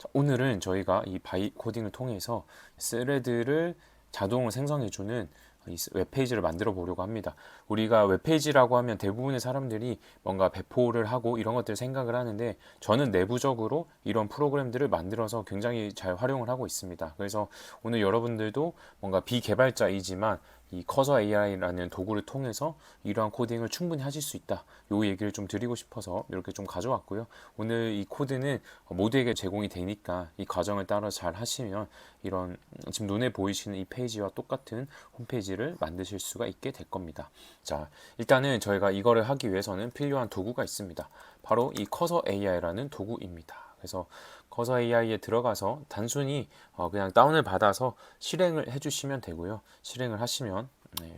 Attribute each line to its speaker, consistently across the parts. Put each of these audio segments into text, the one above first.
Speaker 1: 자, 오늘은 저희가 이 바이 코딩을 통해서 스레드를 자동으로 생성해주는 이 웹페이지를 만들어 보려고 합니다. 우리가 웹페이지라고 하면 대부분의 사람들이 뭔가 배포를 하고 이런 것들을 생각을 하는데 저는 내부적으로 이런 프로그램들을 만들어서 굉장히 잘 활용을 하고 있습니다. 그래서 오늘 여러분들도 뭔가 비개발자이지만 이 커서 AI라는 도구를 통해서 이러한 코딩을 충분히 하실 수 있다. 요 얘기를 좀 드리고 싶어서 이렇게 좀 가져왔고요. 오늘 이 코드는 모두에게 제공이 되니까 이 과정을 따라 잘 하시면 이런 지금 눈에 보이시는 이 페이지와 똑같은 홈페이지를 만드실 수가 있게 될 겁니다. 자, 일단은 저희가 이거를 하기 위해서는 필요한 도구가 있습니다. 바로 이 커서 AI라는 도구입니다. 그래서 커서 AI에 들어가서 단순히 그냥 다운을 받아서 실행을 해주시면 되고요. 실행을 하시면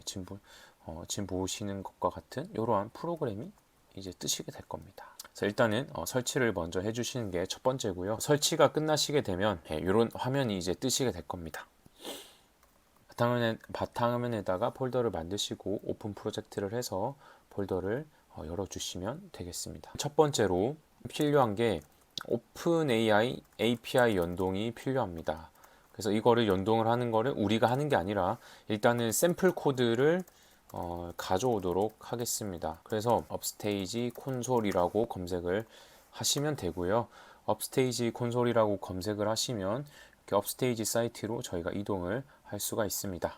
Speaker 1: 지금 보시는 것과 같은 이러한 프로그램이 이제 뜨시게 될 겁니다. 자, 일단은 설치를 먼저 해주시는 게 첫 번째고요. 설치가 끝나시게 되면 이런 화면이 이제 뜨시게 될 겁니다. 바탕화면에다가 폴더를 만드시고 오픈 프로젝트를 해서 폴더를 열어주시면 되겠습니다. 첫 번째로 필요한 게 오픈AI API 연동이 필요합니다. 그래서 이거를 연동을 하는 거를 우리가 하는 게 아니라 일단은 샘플 코드를 가져오도록 하겠습니다. 그래서 업스테이지 콘솔이라고 검색을 하시면 되고요. 업스테이지 콘솔이라고 검색을 하시면 이렇게 업스테이지 사이트로 저희가 이동을 할 수가 있습니다.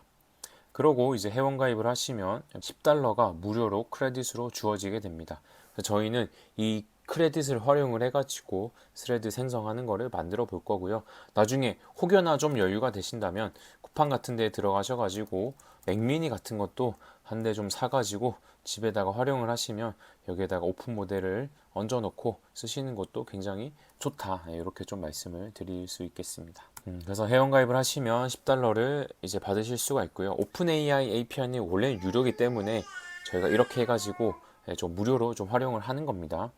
Speaker 1: 그러고 이제 회원가입을 하시면 $10가 무료로 크레딧으로 주어지게 됩니다. 저희는 이 크레딧을 활용을 해가지고 스레드 생성하는 거를 만들어 볼 거고요. 나중에 혹여나 좀 여유가 되신다면 쿠팡 같은 데 들어가셔가지고 맥미니 같은 것도 한 대 좀 사가지고 집에다가 활용을 하시면 여기에다가 오픈 모델을 얹어 놓고 쓰시는 것도 굉장히 좋다. 이렇게 좀 말씀을 드릴 수 있겠습니다. 그래서 회원가입을 하시면 $10를 이제 받으실 수가 있고요. 오픈 AI API는 원래는 유료이기 때문에 저희가 이렇게 해가지고 좀 무료로 좀 활용을 하는 겁니다.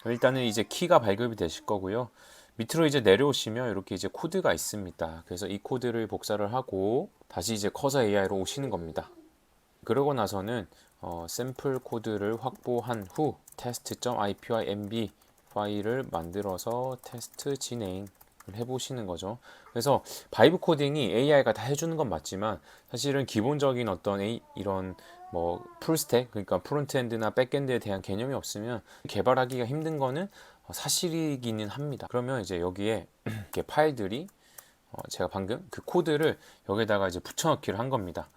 Speaker 1: 일단은 이제 키가 발급이 되실 거고요. 밑으로 이제 내려오시면 이렇게 이제 코드가 있습니다. 그래서 이 코드를 복사를 하고 다시 이제 커서 AI로 오시는 겁니다. 그러고 나서는 샘플 코드를 확보한 후 test.ipynb 파일을 만들어서 테스트 진행을 해보시는 거죠. 그래서 바이브 코딩이 AI가 다 해주는 건 맞지만 사실은 기본적인 어떤 이런 뭐 풀스택 그러니까 프론트엔드나 백엔드에 대한 개념이 없으면 개발하기가 힘든 거는 사실이기는 합니다. 그러면 이제 여기에 이렇게 파일들이 제가 방금 그 코드를 여기다가 이제 붙여넣기를 한 겁니다.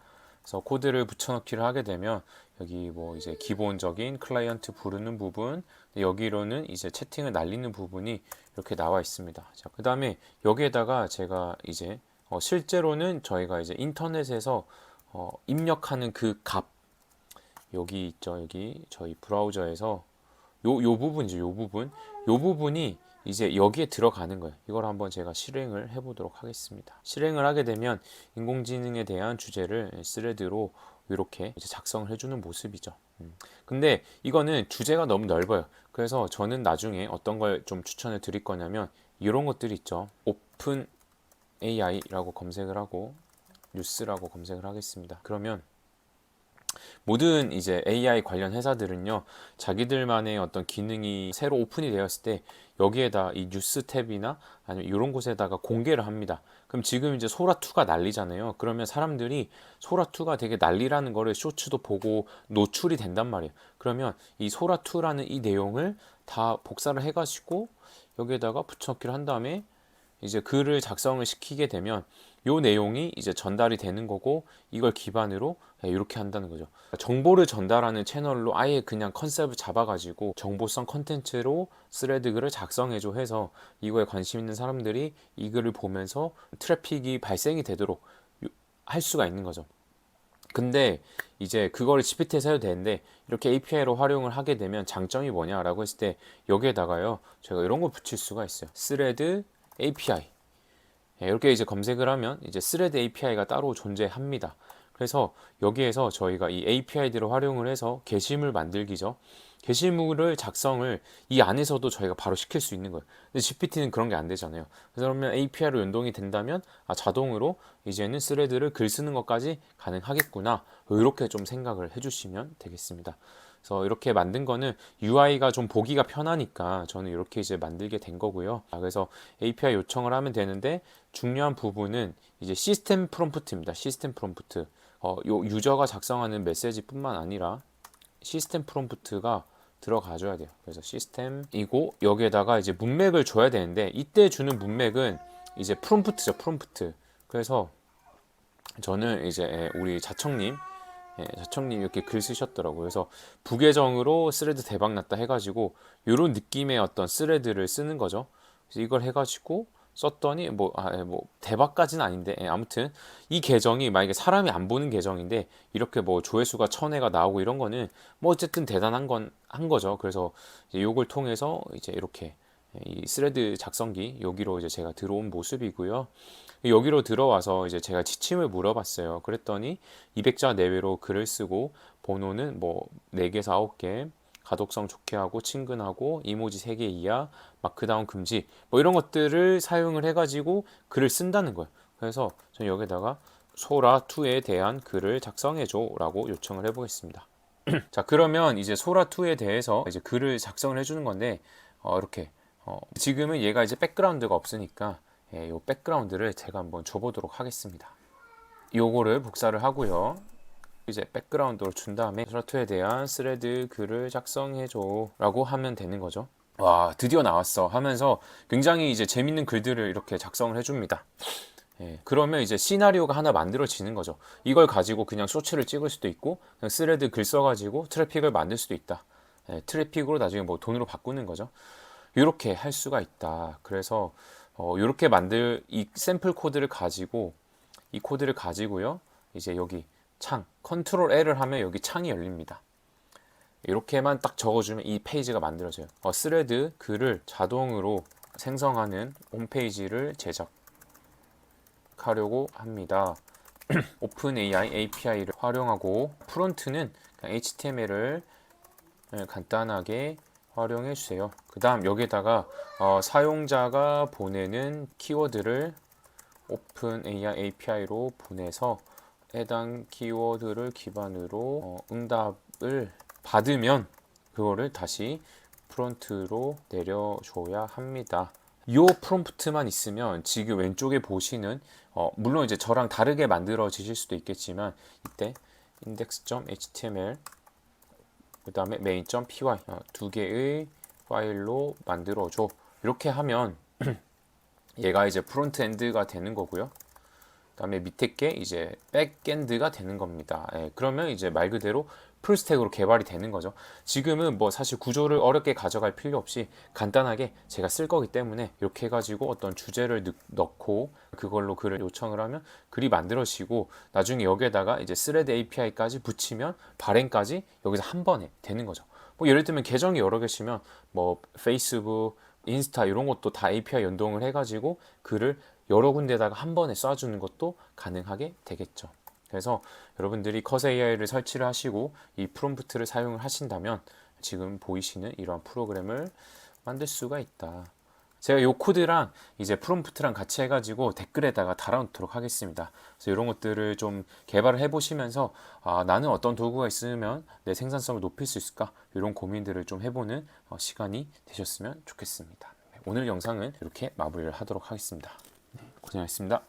Speaker 1: 그래서 코드를 붙여넣기를 하게 되면 여기 뭐 이제 기본적인 클라이언트 부르는 부분 여기로는 이제 채팅을 날리는 부분이 이렇게 나와 있습니다. 자, 그 다음에 여기에다가 제가 이제 실제로는 저희가 이제 인터넷에서 입력하는 그 값 여기 있죠. 여기 저희 브라우저에서 요 부분이죠. 요 부분이 이제 여기에 들어가는 거예요. 이걸 한번 제가 실행을 해보도록 하겠습니다. 실행을 하게 되면 인공지능에 대한 주제를 스레드로 이렇게 이제 작성을 해주는 모습이죠. 근데 이거는 주제가 너무 넓어요. 그래서 저는 나중에 어떤 걸 좀 추천을 드릴 거냐면 이런 것들이 있죠. 오픈 AI라고 검색을 하고 뉴스라고 검색을 하겠습니다. 그러면 모든 이제 AI 관련 회사들은요, 자기들만의 어떤 기능이 새로 오픈이 되었을 때 여기에다 이 뉴스 탭이나 아니면 이런 곳에다가 공개를 합니다. 그럼 지금 이제 소라2가 난리잖아요. 그러면 사람들이 소라2가 되게 난리라는 거를 쇼츠도 보고 노출이 된단 말이에요. 그러면 이 소라2라는 이 내용을 다 복사를 해가지고 여기에다가 붙여넣기를 한 다음에 이제 글을 작성을 시키게 되면 요 내용이 이제 전달이 되는 거고 이걸 기반으로 이렇게 한다는 거죠. 정보를 전달하는 채널로 아예 그냥 컨셉을 잡아가지고 정보성 컨텐츠로 스레드 글을 작성해줘 해서 이거에 관심 있는 사람들이 이 글을 보면서 트래픽이 발생이 되도록 할 수가 있는 거죠. 근데 이제 그거를 GPT에서 해도 되는데 이렇게 API로 활용을 하게 되면 장점이 뭐냐라고 했을 때 여기에다가요 제가 이런 걸 붙일 수가 있어요. 스레드 API 이렇게 이제 검색을 하면 이제 스레드 API가 따로 존재합니다. 그래서 여기에서 저희가 이 API들을 활용을 해서 게시물 만들기죠. 게시물을 작성을 이 안에서도 저희가 바로 시킬 수 있는 거예요. 근데 GPT는 그런 게 안 되잖아요. 그래서 그러면 API로 연동이 된다면 자동으로 이제는 스레드를 글 쓰는 것까지 가능하겠구나. 이렇게 좀 생각을 해주시면 되겠습니다. 그래서 이렇게 만든 거는 UI가 좀 보기가 편하니까 저는 이렇게 이제 만들게 된 거고요. 그래서 API 요청을 하면 되는데 중요한 부분은 이제 시스템 프롬프트입니다. 시스템 프롬프트. 요 유저가 작성하는 메시지뿐만 아니라 시스템 프롬프트가 들어가줘야 돼요. 그래서 시스템이고 여기에다가 이제 문맥을 줘야 되는데 이때 주는 문맥은 이제 프롬프트죠. 프롬프트. 그래서 저는 이제 우리 자청님 이렇게 글 쓰셨더라고요. 그래서 부계정으로 스레드 대박 났다 해가지고 이런 느낌의 어떤 스레드를 쓰는 거죠. 그래서 이걸 해가지고 썼더니 뭐 대박까지는 아닌데 아무튼 이 계정이 만약에 사람이 안 보는 계정인데 이렇게 뭐 조회수가 1000회가 나오고 이런 거는 뭐 어쨌든 대단한 건 한 거죠. 그래서 이제 요걸 통해서 이제 이렇게 이 스레드 작성기 여기로 이제 제가 들어온 모습이고요. 여기로 들어와서 이제 제가 지침을 물어봤어요. 그랬더니 200자 내외로 글을 쓰고 번호는 뭐 4개에서 9개, 가독성 좋게 하고 친근하고 이모지 3개 이하, 마크다운 금지 뭐 이런 것들을 사용을 해가지고 글을 쓴다는 거예요. 그래서 저는 여기다가 소라2에 대한 글을 작성해줘 라고 요청을 해보겠습니다. 자, 그러면 이제 소라2에 대해서 이제 글을 작성을 해주는 건데 이렇게 지금은 얘가 이제 백그라운드가 없으니까 이 백그라운드를 제가 한번 줘보도록 하겠습니다. 요거를 복사를 하고요. 이제 백그라운드로 준 다음에 소라2에 대한 스레드 글을 작성해줘 라고 하면 되는 거죠. 와, 드디어 나왔어 하면서 굉장히 이제 재밌는 글들을 이렇게 작성을 해줍니다. 그러면 이제 시나리오가 하나 만들어지는 거죠. 이걸 가지고 그냥 쇼츠를 찍을 수도 있고 그냥 스레드 글 써가지고 트래픽을 만들 수도 있다. 트래픽으로 나중에 뭐 돈으로 바꾸는 거죠. 이렇게 할 수가 있다. 그래서 이렇게 만들 이 샘플 코드를 가지고 이 코드를 가지고요. 이제 여기 창 컨트롤 L을 하면 여기 창이 열립니다. 이렇게만 딱 적어주면 이 페이지가 만들어져요. 스레드 글을 자동으로 생성하는 홈페이지를 제작하려고 합니다. 오픈AI API를 활용하고 프론트는 HTML을 간단하게 활용해 주세요. 그 다음 여기에다가 사용자가 보내는 키워드를 오픈AI API로 보내서 해당 키워드를 기반으로 응답을 받으면 그거를 다시 프론트로 내려줘야 합니다. 이 프롬프트만 있으면 지금 왼쪽에 보시는 물론 이제 저랑 다르게 만들어지실 수도 있겠지만 이때 index.html 그 다음에 main.py 두 개의 파일로 만들어줘 이렇게 하면 얘가 이제 프론트엔드가 되는 거고요. 그 다음에 밑에 게 이제 백엔드가 되는 겁니다. 그러면 이제 말 그대로 풀스택으로 개발이 되는 거죠. 지금은 뭐 사실 구조를 어렵게 가져갈 필요 없이 간단하게 제가 쓸 거기 때문에 이렇게 해가지고 어떤 주제를 넣고 그걸로 글을 요청을 하면 글이 만들어지고 나중에 여기에다가 이제 스레드 API까지 붙이면 발행까지 여기서 한 번에 되는 거죠. 뭐 예를 들면 계정이 여러 개시면 뭐 페이스북, 인스타 이런 것도 다 API 연동을 해가지고 글을 여러 군데다가 한 번에 쏴주는 것도 가능하게 되겠죠. 그래서 여러분들이 컷AI를 설치를 하시고 이 프롬프트를 사용을 하신다면 지금 보이시는 이러한 프로그램을 만들 수가 있다. 제가 이 코드랑 이제 프롬프트랑 같이 해가지고 댓글에다가 달아놓도록 하겠습니다. 그래서 이런 것들을 좀 개발을 해보시면서 나는 어떤 도구가 있으면 내 생산성을 높일 수 있을까? 이런 고민들을 좀 해보는 시간이 되셨으면 좋겠습니다. 오늘 영상은 이렇게 마무리를 하도록 하겠습니다. 고생하셨습니다.